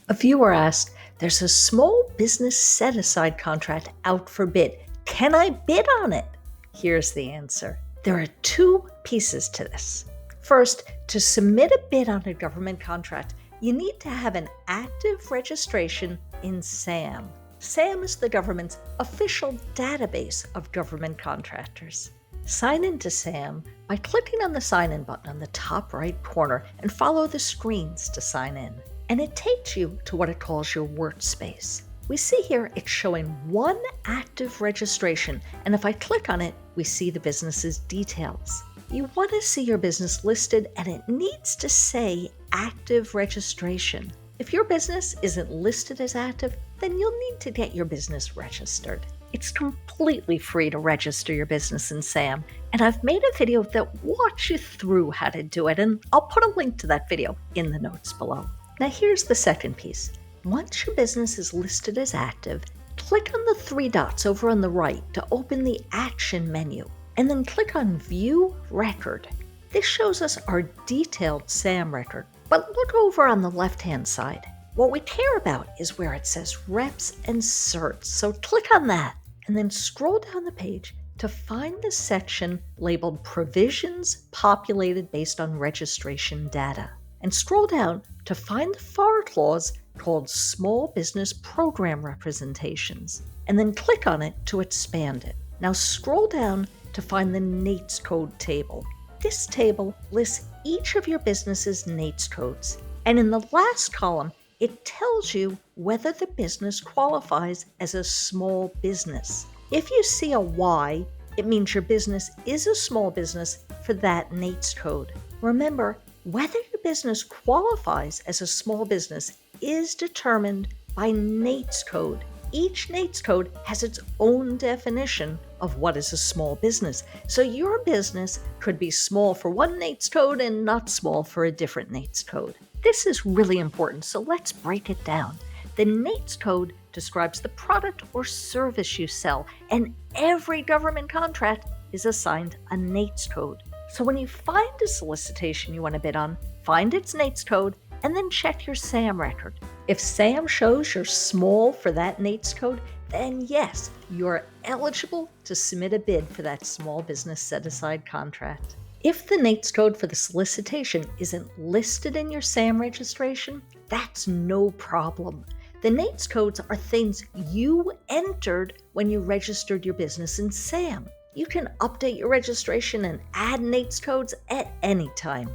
A viewer asked, "There's a small business set-aside contract out for bid. Can I bid on it?" Here's the answer. There are two pieces to this. First, to submit a bid on a government contract, you need to have an active registration in SAM. SAM is the government's official database of government contractors. Sign into SAM by clicking on the Sign In button on the top right corner and follow the screens to sign in. And it takes you to what it calls your workspace. We see here it's showing one active registration, and if I click on it, we see the business's details. You want to see your business listed, and it needs to say active registration. If your business isn't listed as active, then you'll need to get your business registered. It's completely free to register your business in SAM, and I've made a video that walks you through how to do it, and I'll put a link to that video in the notes below. Now here's the second piece. Once your business is listed as active, click on the three dots over on the right to open the Action menu, and then click on View Record. This shows us our detailed SAM record, but look over on the left-hand side. What we care about is where it says Reps and Certs, so click on that, and then scroll down the page to find the section labeled Provisions Populated Based on Registration Data, and scroll down to find the FAR clause called Small Business Program Representations, and then click on it to expand it. Now scroll down to find the NAICS code table. This table lists each of your business's NAICS codes, and in the last column, it tells you whether the business qualifies as a small business. If you see a Y, it means your business is a small business for that NAICS code. Remember, whether your business qualifies as a small business is determined by NAICS code. Each NAICS code has its own definition of what is a small business. So your business could be small for one NAICS code and not small for a different NAICS code. This is really important, so let's break it down. The NAICS code describes the product or service you sell, and every government contract is assigned a NAICS code. So when you find a solicitation you want to bid on, find its NAICS code and then check your SAM record. If SAM shows you're small for that NAICS code, then yes, you're eligible to submit a bid for that small business set-aside contract. If the NAICS code for the solicitation isn't listed in your SAM registration, that's no problem. The NAICS codes are things you entered when you registered your business in SAM. You can update your registration and add NAICS codes at any time.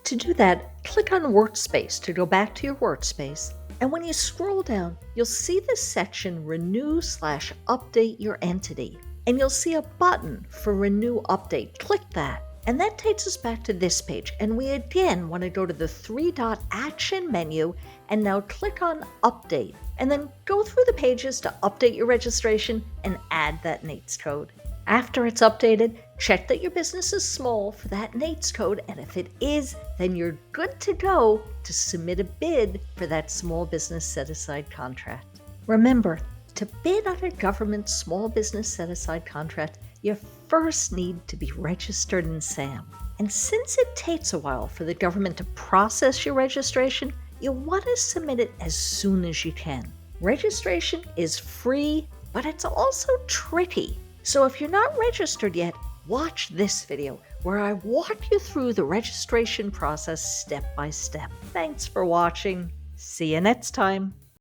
To do that, click on Workspace to go back to your workspace, and when you scroll down, you'll see the section Renew/Update Your Entity, and you'll see a button for Renew Update. Click that, and that takes us back to this page, and we again want to go to the three-dot Action menu, and now click on Update, and then go through the pages to update your registration and add that NAICS code. After it's updated, check that your business is small for that NAICS code, and if it is, then you're good to go to submit a bid for that small business set-aside contract. Remember, to bid on a government small business set-aside contract, you first need to be registered in SAM. And since it takes a while for the government to process your registration, you'll want to submit it as soon as you can. Registration is free, but it's also tricky. So if you're not registered yet, watch this video where I walk you through the registration process step by step. Thanks for watching. See you next time.